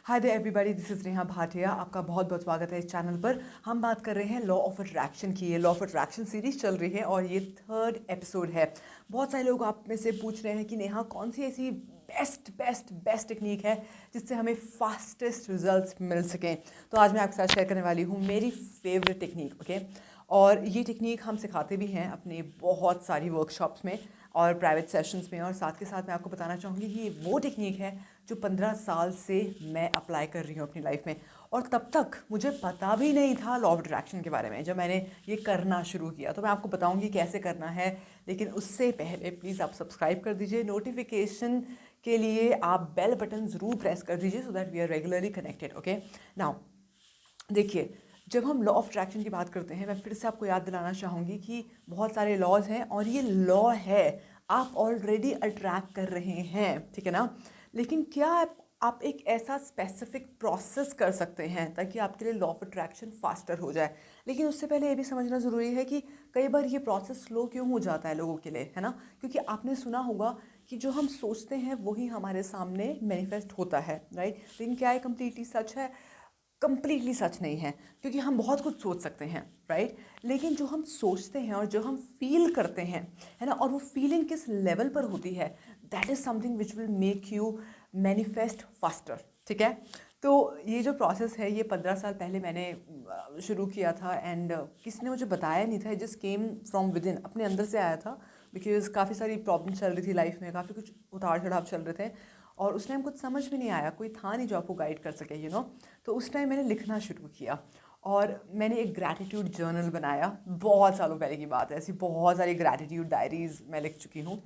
Hi there everybody, this is Neha Bhatia. आपका बहुत बहुत स्वागत है इस चैनल पर। हम बात कर रहे हैं लॉ ऑफ अट्रैक्शन की। ये लॉ ऑफ अट्रैक्शन सीरीज चल रही है और ये 3rd एपिसोड है। बहुत सारे लोग आप में से पूछ रहे हैं कि नेहा कौन सी ऐसी बेस्ट बेस्ट बेस्ट टेक्निक है जिससे हमें फास्टेस्ट रिजल्ट्स मिल सकें। तो आज मैं आपके साथ शेयर करने वाली हूँ मेरी फेवरेट टेक्निक। ओके, और ये टेक्निक हम सिखाते भी हैं अपने बहुत सारी वर्कशॉप्स में और प्राइवेट सेशंस में। और साथ के साथ मैं आपको बताना चाहूँगी कि ये वो टेक्निक है जो 15 साल से मैं अप्लाई कर रही हूँ अपनी लाइफ में। और तब तक मुझे पता भी नहीं था लॉ ऑफ अट्रैक्शन के बारे में जब मैंने ये करना शुरू किया। तो मैं आपको बताऊँगी कैसे करना है, लेकिन उससे पहले प्लीज़ आप सब्सक्राइब कर दीजिए। नोटिफिकेशन के लिए आप बेल बटन ज़रूर प्रेस कर दीजिए so that we are regularly connected. Okay, now देखिए, जब हम लॉ ऑफ अट्रैक्शन की बात करते हैं, मैं फिर से आपको याद दिलाना चाहूँगी कि बहुत सारे लॉज हैं और ये लॉ है, आप ऑलरेडी अट्रैक्ट कर रहे हैं, ठीक है ना। लेकिन क्या आप एक ऐसा स्पेसिफिक प्रोसेस कर सकते हैं ताकि आपके लिए लॉ ऑफ अट्रैक्शन फास्टर हो जाए। लेकिन उससे पहले ये भी समझना ज़रूरी है कि कई बार ये प्रोसेस स्लो क्यों हो जाता है लोगों के लिए, है ना। क्योंकि आपने सुना होगा कि जो हम सोचते हैं वही हमारे सामने मैनिफेस्ट होता है, राइट। लेकिन क्या ये कम्प्लीटली सच है? कंप्लीटली सच नहीं है, क्योंकि हम बहुत कुछ सोच सकते हैं, राइट। लेकिन जो हम सोचते हैं और जो हम फील करते हैं, है ना, और वो फीलिंग किस लेवल पर होती है, that is something which will make you manifest faster, ठीक है। तो ये जो प्रोसेस है ये 15 साल पहले मैंने शुरू किया था एंड किसी ने मुझे बताया नहीं था। Just came from with in, अपने अंदर से आया था। बिकॉज काफ़ी सारी प्रॉब्लम चल रही थी लाइफ में, काफ़ी कुछ उतार चढ़ाव चल रहे थे और उस टाइम कुछ समझ में नहीं आया, कोई था नहीं जो आपको गाइड कर सके, यू नो। तो उस टाइम मैंने लिखना शुरू किया और मैंने एक ग्रैटिट्यूड जर्नल बनाया। बहुत सालों पहले की बात है, ऐसी बहुत सारी ग्रैटिट्यूड डायरीज मैं लिख चुकी हूँ।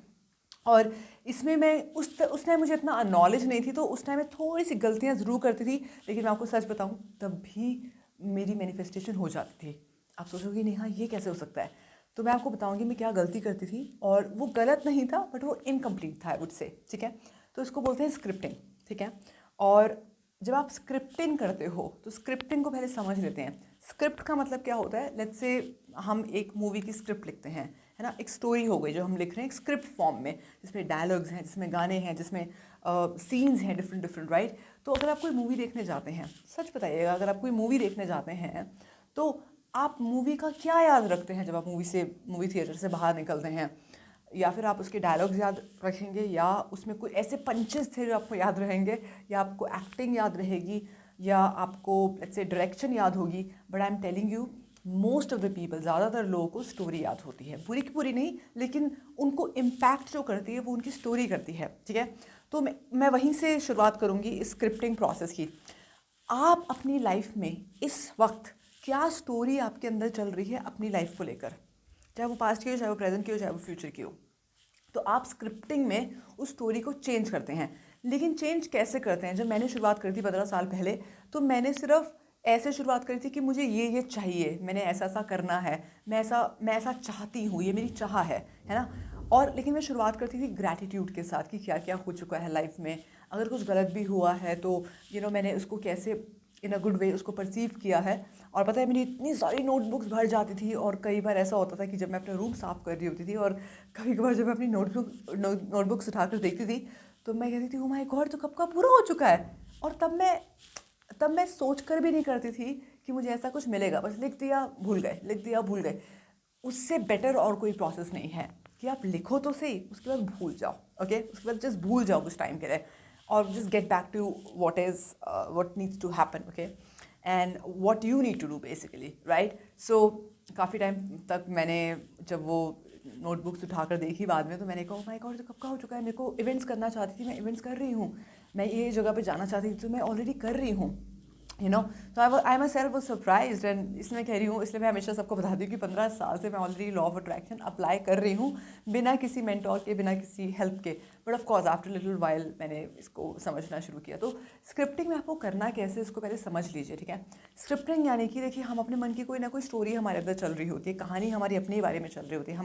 और इसमें मैं उस टाइम मुझे इतना नॉलेज नहीं थी, तो उस टाइम मैं थोड़ी सी गलतियाँ ज़रूर करती थी। लेकिन मैं आपको सच बताऊँ, तब भी मेरी मैनिफेस्टेशन हो जाती थी। आप सोचोगे नहीं, हाँ ये कैसे हो सकता है। तो मैं आपको बताऊंगी मैं क्या गलती करती थी, और वो गलत नहीं था बट वो इनकम्प्लीट था, आई वुड से, ठीक है। तो इसको बोलते हैं स्क्रिप्टिंग, ठीक है। और जब आप स्क्रिप्टिंग करते हो तो स्क्रिप्टिंग को पहले समझ लेते हैं। स्क्रिप्ट का मतलब क्या होता है? लेट्स से हम एक मूवी की स्क्रिप्ट लिखते हैं, है ना। एक स्टोरी हो गई जो हम लिख रहे हैं एक स्क्रिप्ट फॉर्म में, जिसमें डायलॉग्स हैं, जिसमें गाने हैं, जिसमें सीन्स हैं डिफरेंट डिफरेंट, राइट। तो अगर आप कोई मूवी देखने जाते हैं, सच बताइएगा, अगर आप कोई मूवी देखने जाते हैं तो आप मूवी का क्या याद रखते हैं जब आप मूवी थिएटर से बाहर निकलते हैं? या फिर आप उसके डायलॉग्स याद रखेंगे, या उसमें कोई ऐसे पंचेस थे जो आपको याद रहेंगे, या आपको एक्टिंग याद रहेगी, या आपको लेट्स से डायरेक्शन याद होगी। But I am telling you, most of the people, ज़्यादातर लोगों को स्टोरी याद होती है। पूरी की पूरी नहीं, लेकिन उनको इम्पैक्ट जो करती है वो उनकी स्टोरी करती है, ठीक है। तो मैं वहीं से शुरुआत करूँगी इस स्क्रिप्टिंग प्रोसेस की। आप अपनी लाइफ में इस वक्त क्या स्टोरी आपके अंदर चल रही है अपनी लाइफ को लेकर, चाहे वो पास्ट की हो, चाहे वो प्रेजेंट की हो, चाहे वो फ्यूचर की हो। तो आप स्क्रिप्टिंग में उस स्टोरी को चेंज करते हैं। लेकिन चेंज कैसे करते हैं? जब मैंने शुरुआत करी थी 15 साल पहले, तो मैंने सिर्फ ऐसे शुरुआत करी थी कि मुझे ये चाहिए, मैंने ऐसा ऐसा करना है, मैं ऐसा चाहती हूँ, ये मेरी चाह है ना। और लेकिन मैं शुरुआत करती थी ग्रैटिट्यूड के साथ कि क्या क्या हो चुका है लाइफ में। अगर कुछ गलत भी हुआ है तो मैंने उसको कैसे इन अ गुड वे उसको परसीव किया है। और पता है, मेरी इतनी सारी नोटबुक्स भर जाती थी और कई बार ऐसा होता था कि जब मैं अपना रूम साफ़ कर रही होती थी और कभी कभार जब मैं अपनी नोटबुक्स उठाकर देखती थी, तो मैं कहती थी ओ माय गॉड, तो कब का पूरा हो चुका है। और तब मैं सोच कर भी नहीं करती थी कि मुझे ऐसा कुछ मिलेगा। बस लिख दिया भूल गए, लिख दिया भूल गए। उससे बेटर और कोई प्रोसेस नहीं है कि आप लिखो तो सही, उसके बाद भूल जाओ। ओके, उसके बाद जस्ट भूल जाओ कुछ टाइम के लिए और just get back to what needs to happen, okay, and what you need to do basically, right? So काफ़ी टाइम तक मैंने जब वो नोटबुक्स उठाकर देखी बाद में, तो मैंने कहा माय गॉड, तो कब का हो चुका है। मेरे को इवेंट्स करना चाहती थी, मैं इवेंट्स कर रही हूँ। मैं ये जगह पे जाना चाहती थी, तो मैं ऑलरेडी कर रही हूँ, यू नो। तो I myself was surprised. And इसलिए मैं कह रही हूँ, इसलिए मैं हमेशा सबको बता दी कि 15 साल से मैं already law of attraction apply कर रही हूँ, बिना किसी मेंटोर के, बिना किसी हेल्प के। But of course after little while मैंने इसको समझना शुरू किया। तो स्क्रिप्टिंग में आपको करना कैसे, इसको पहले समझ लीजिए, ठीक है। स्क्रिप्टिंग यानी कि देखिए, हम अपने मन की कोई ना कोई स्टोरी हमारे अंदर चल रही होती है, कहानी हमारी अपने बारे में चल रही होती है।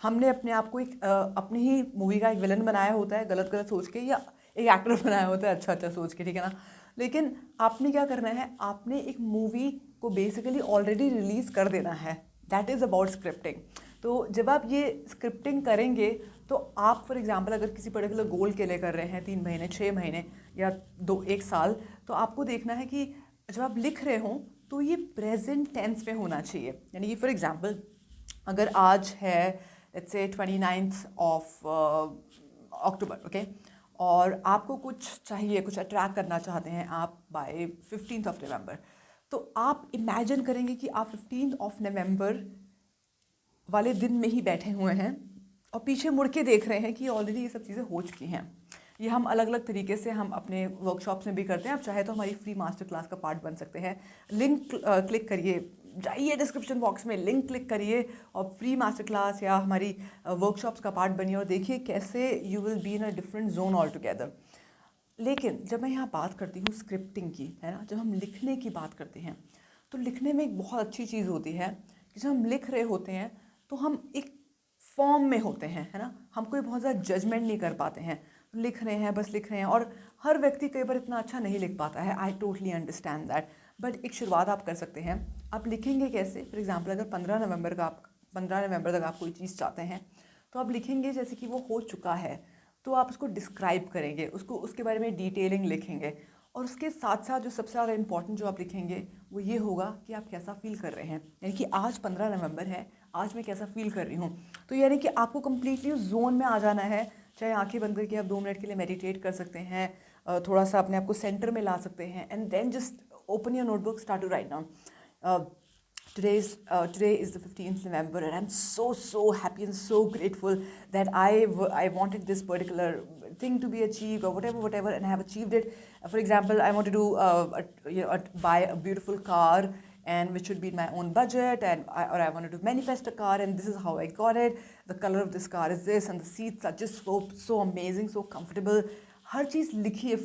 हमने अपने आप को एक अपनी ही मूवी का एक विलन बनाया होता है, गलत गलत सोच के, या एक एक्टर बनाया होता है अच्छा अच्छा सोच के, ठीक है ना। लेकिन आपने क्या करना है, आपने एक मूवी को बेसिकली ऑलरेडी रिलीज़ कर देना है। That is about scripting. तो जब आप ये स्क्रिप्टिंग करेंगे, तो आप फॉर एग्जांपल अगर किसी पर्टिकुलर गोल के लिए कर रहे हैं 3 महीने, 6 महीने या 1 साल, तो आपको देखना है कि जब आप लिख रहे हों तो ये प्रेजेंट टेंस में होना चाहिए। यानी कि फॉर एग्जांपल अगर आज है let's say 29th of October, okay, और आपको कुछ चाहिए, कुछ अट्रैक्ट करना चाहते हैं आप बाय 15th ऑफ नवंबर, तो आप इमेजिन करेंगे कि आप 15th ऑफ नवंबर वाले दिन में ही बैठे हुए हैं और पीछे मुड़ के देख रहे हैं कि ऑलरेडी ये सब चीज़ें हो चुकी हैं। ये हम अलग अलग तरीके से हम अपने वर्कशॉप्स में भी करते हैं। आप चाहे तो हमारी फ्री मास्टर क्लास का पार्ट बन सकते हैं। लिंक क्लिक करिए, जाइए डिस्क्रिप्शन बॉक्स में, लिंक क्लिक करिए और फ्री मास्टर क्लास या हमारी वर्कशॉप्स का पार्ट बनिए और देखिए कैसे you will be in a different zone all together. लेकिन जब मैं यहाँ बात करती हूँ स्क्रिप्टिंग की, है ना, जब हम लिखने की बात करते हैं तो लिखने में एक बहुत अच्छी चीज़ होती है कि जब हम लिख रहे होते हैं तो हम एक फॉर्म में होते हैं, है ना, हम कोई बहुत ज़्यादा जजमेंट नहीं कर पाते हैं, लिख रहे हैं, बस लिख रहे हैं। और हर व्यक्ति कई बार इतना अच्छा नहीं लिख पाता है, I totally understand that, but एक शुरुआत आप कर सकते हैं। आप लिखेंगे कैसे? फॉर एग्जाम्पल अगर 15 नवंबर तक आप कोई चीज़ चाहते हैं तो आप लिखेंगे जैसे कि वो हो चुका है, तो आप उसको डिस्क्राइब करेंगे, उसको उसके बारे में डिटेलिंग लिखेंगे। और उसके साथ साथ जो सबसे ज़्यादा इंपॉर्टेंट जो आप लिखेंगे वो ये होगा कि आप कैसा फील कर रहे हैं। यानी कि आज 15 नवंबर है, आज मैं कैसा फील कर रही हूँ। तो यानी कि आपको कम्प्लीटली उस जोन में आ जाना है। चाहे आंखें बंद करके आप 2 मिनट के लिए मेडिटेट कर सकते हैं, थोड़ा सा अपने आप को सेंटर में ला सकते हैं, and then just open your notebook, start to write down. Today is the 15th November, and I'm so happy and so grateful that I wanted this particular thing to be achieved, or whatever, and I have achieved it. For example, I want to do buy a beautiful car, and which should be in my own budget, or I wanted to manifest a car, and this is how I got it. The color of this car is this, and the seats are just so amazing, so comfortable. हर चीज़ लिखिए,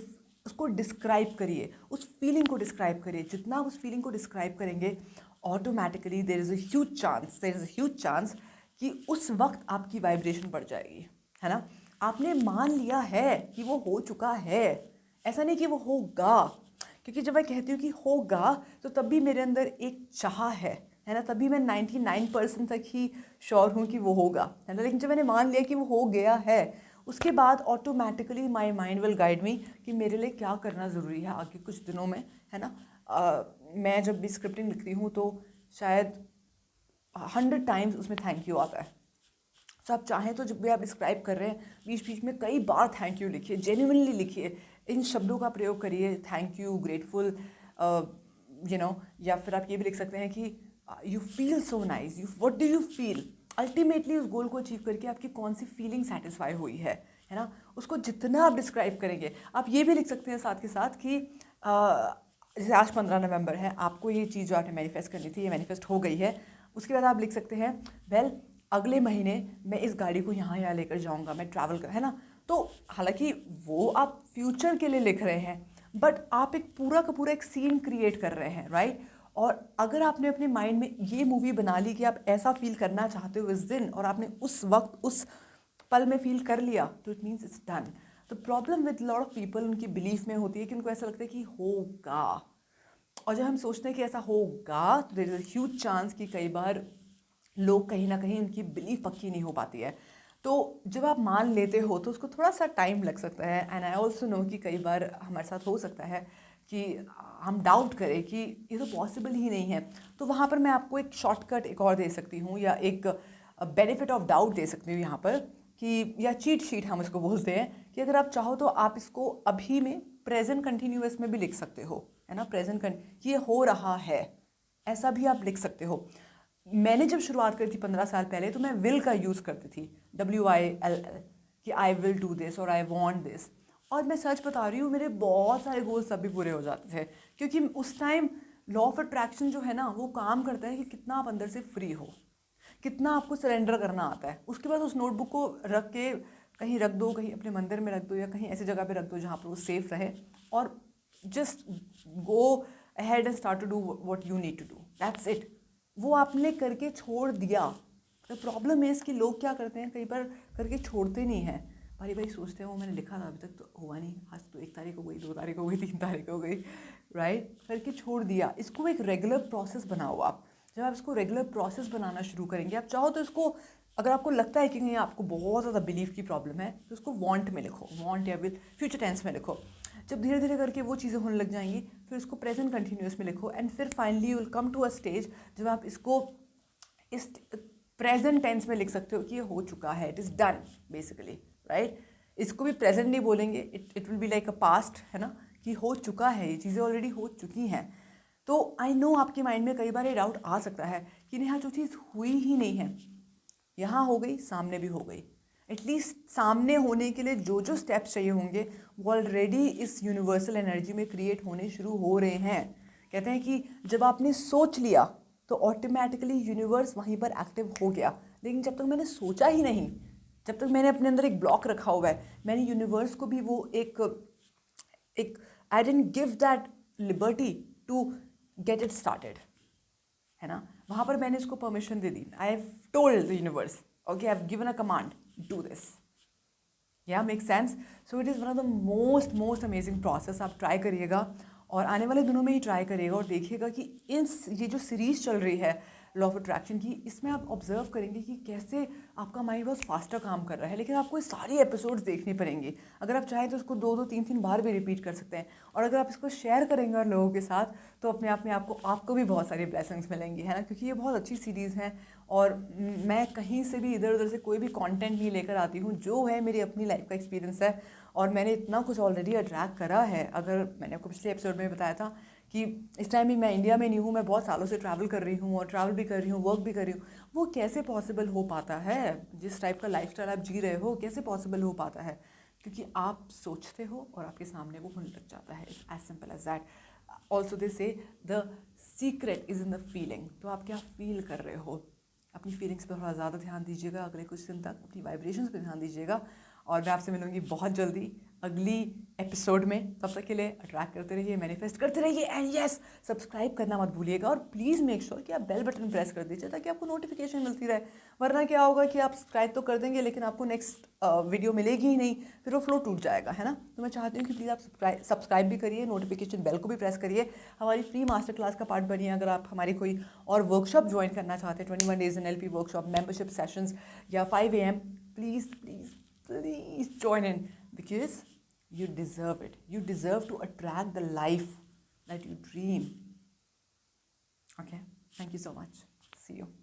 उसको describe करिए, उस feeling को describe करिए। जितना आप उस feeling को डिस्क्राइब करेंगे automatically there is a huge chance कि उस वक्त आपकी वाइब्रेशन बढ़ जाएगी, है ना। आपने मान लिया है कि वो हो चुका है, ऐसा नहीं कि वो होगा, क्योंकि जब मैं कहती हूँ कि होगा तो तब भी मेरे अंदर एक चाह है ना, तभी मैं 99% तक ही श्योर हूँ कि वो होगा, है ना। लेकिन जब मैंने मान लिया कि वो हो गया है, उसके बाद automatically my mind will guide me कि मेरे लिए क्या करना ज़रूरी है आगे कुछ दिनों में, है ना। मैं जब भी स्क्रिप्टिंग लिखती हूँ तो शायद 100 टाइम्स उसमें थैंक यू आता है। सो आप चाहें तो जब भी आप डिस्क्राइब कर रहे हैं बीच बीच में कई बार थैंक यू लिखिए, जेन्युइनली लिखिए, इन शब्दों का प्रयोग करिए, थैंक यू, ग्रेटफुल, या फिर आप ये भी लिख सकते हैं कि you feel so nice, you what do you feel. Ultimately उस गोल को अचीव करके आपकी कौन सी फीलिंग सेटिस्फाई हुई है ना, उसको जितना आप डिस्क्राइब करेंगे। आप ये भी लिख सकते हैं साथ के साथ कि जैसे आज 15 नवंबर है, आपको ये चीज़ जो आपने मैनिफेस्ट करनी थी ये मैनिफेस्ट हो गई है। उसके बाद आप लिख सकते हैं वेल अगले महीने मैं इस गाड़ी को यहाँ लेकर जाऊँगा, मैं ट्रैवल कर, है ना। तो हालांकि वो आप फ्यूचर के लिए लिख रहे हैं, बट आप एक पूरा का पूरा एक सीन क्रिएट कर रहे हैं, राइट। और अगर आपने अपने माइंड में ये मूवी बना ली कि आप ऐसा फील करना चाहते हो इस दिन, और आपने उस वक्त उस पल में फील कर लिया, तो इट मीन्स इट्स डन। तो problem with lot of people उनकी बिलीफ में होती है कि उनको ऐसा लगता है कि होगा, और जब हम सोचते हैं कि ऐसा होगा तो there is a huge chance कि कई बार लोग कहीं ना कहीं उनकी बिलीफ पक्की नहीं हो पाती है। तो जब आप मान लेते हो तो उसको थोड़ा सा टाइम लग सकता है, एंड आई ऑल्सो नो कि कई बार हमारे साथ हो सकता है कि हम डाउट करें कि ये तो पॉसिबल ही नहीं है। तो वहाँ पर मैं आपको एक शॉर्टकट एक और दे सकती हूँ, या एक बेनिफिट ऑफ डाउट दे सकती हूँ यहाँ पर, कि या चीट शीट हम इसको बोलते हैं, कि अगर आप चाहो तो आप इसको अभी में प्रेजेंट कंटिन्यूअस में भी लिख सकते हो, है ना। प्रेजेंट ये हो रहा है, ऐसा भी आप लिख सकते हो। मैंने जब शुरुआत करी थी 15 साल पहले, तो मैं विल का यूज़ करती थी, WILL, कि आई विल डू दिस और आई वॉन्ट दिस। और मैं सच बता रही हूँ, मेरे बहुत सारे गोल्स तब भी पूरे हो जाते थे, क्योंकि उस टाइम लॉ ऑफ अट्रैक्शन जो है ना वो काम करता है कि कितना आप अंदर से फ्री हो, कितना आपको सरेंडर करना आता है। उसके बाद उस नोटबुक को रख के कहीं रख दो, कहीं अपने मंदिर में रख दो, या कहीं ऐसी जगह पे रख दो जहाँ पर वो सेफ रहे, और just go ahead and start to do what you need to do, that's it. वो आपने करके छोड़ दिया। तो प्रॉब्लम है कि लोग क्या करते हैं, कई बार करके छोड़ते नहीं हैं, भाई भाई सोचते हैं वो मैंने लिखा था अभी तक तो हुआ नहीं, आज तो 1 तारीख हो गई, 2 तारीख हो गई, 3 तारीख हो गई, राइट, करके छोड़ दिया। इसको एक रेगुलर प्रोसेस बनाओ आप। जब आप इसको रेगुलर प्रोसेस बनाना शुरू करेंगे, आप चाहो तो इसको, अगर आपको लगता है कि नहीं आपको बहुत ज़्यादा बिलीफ की प्रॉब्लम है, तो उसको वांट में लिखो, वांट या विल फ्यूचर टेंस में लिखो। जब धीरे धीरे करके वो चीज़ें होने लग जाएंगी, फिर उसको प्रेजेंट कंटिन्यूस में लिखो, एंड फिर finally you will come to a stage जब आप इसको इस प्रेजेंट टेंस में लिख सकते हो कि ये हो चुका है, it is done basically, right. इसको भी प्रेजेंट नहीं बोलेंगे, it will be like a past, है ना, कि हो चुका है, ये चीज़ें ऑलरेडी हो चुकी हैं। तो आई नो आपके माइंड में कई बार ये डाउट आ सकता है कि नेहा जो चीज़ हुई ही नहीं है, यहाँ हो गई, सामने भी हो गई, एटलीस्ट सामने होने के लिए जो जो स्टेप्स चाहिए होंगे वो ऑलरेडी इस यूनिवर्सल एनर्जी में क्रिएट होने शुरू हो रहे हैं। कहते हैं कि जब आपने सोच लिया तो ऑटोमेटिकली यूनिवर्स वहीं पर एक्टिव हो गया, लेकिन जब तक मैंने सोचा ही नहीं, जब तक मैंने अपने अंदर एक ब्लॉक रखा हुआ है, मैंने यूनिवर्स को भी वो एक I didn't give that liberty to get it started, है ना, वहाँ पर मैंने इसको परमिशन दे दी। I have told the universe, okay, I have given a command, do this. या make sense. So it is one of the most amazing process. आप ट्राई करिएगा और आने वाले दिनों में ही ट्राई करिएगा और देखिएगा कि ये जो सीरीज़ चल रही है लॉ ऑफ अट्रैक्शन की, इसमें आप ऑब्जर्व करेंगे कि कैसे आपका माइंड बहुत फास्टर काम कर रहा है, लेकिन आपको ये सारी एपिसोड्स देखनी पड़ेंगी। अगर आप चाहें तो इसको 2-2 3-3 बार भी रिपीट कर सकते हैं, और अगर आप इसको शेयर करेंगे और लोगों के साथ, तो अपने आप में आपको भी बहुत सारी ब्लेसिंग्स मिलेंगी, है ना, क्योंकि ये बहुत अच्छी सीरीज़ है। और मैं कहीं से भी इधर उधर से कोई भी कंटेंट नहीं लेकर आती हूँ, जो है मेरी अपनी लाइफ का एक्सपीरियंस है, और मैंने इतना कुछ ऑलरेडी अट्रैक्ट करा है। अगर मैंने आपको पिछले एपिसोड में बताया था कि इस टाइम भी मैं इंडिया में नहीं हूँ, मैं बहुत सालों से ट्रैवल कर रही हूँ, और ट्रैवल भी कर रही हूँ, वर्क भी कर रही हूँ। वो कैसे पॉसिबल हो पाता है, जिस टाइप का लाइफस्टाइल आप जी रहे हो, कैसे पॉसिबल हो पाता है, क्योंकि आप सोचते हो और आपके सामने वो होने लग जाता है। It's as simple as that. Also they say the secret is in the feeling. तो आप क्या फील कर रहे हो, अपनी फीलिंग्स पर थोड़ा ज़्यादा ध्यान दीजिएगा अगले कुछ दिन तक, अपनी वाइब्रेशंस पे ध्यान दीजिएगा, और मैं आपसे मिलूंगी बहुत जल्दी अगली एपिसोड में। तब तक के लिए अट्रैक्ट करते रहिए, मैनिफेस्ट करते रहिए, एंड यस, सब्सक्राइब करना मत भूलिएगा, और प्लीज़ मेक श्योर कि आप बेल बटन प्रेस कर दीजिए ताकि आपको नोटिफिकेशन मिलती रहे। वरना क्या होगा कि आप सब्सक्राइब तो कर देंगे लेकिन आपको नेक्स्ट वीडियो मिलेगी ही नहीं, फिर वो फ्लो टूट जाएगा, है ना। तो मैं चाहती हूँ कि प्लीज़ आप सब्सक्राइब भी करिए, नोटिफिकेशन बेल को भी प्रेस करिए, हमारी फ्री मास्टर क्लास का पार्ट बनिए। अगर आप हमारी कोई और वर्कशॉप ज्वाइन करना चाहते हैं, 21 days NLP workshop, membership sessions या 5 AM, please please please join in, because you deserve it. You deserve to attract the life that you dream. Okay, thank you so much. See you.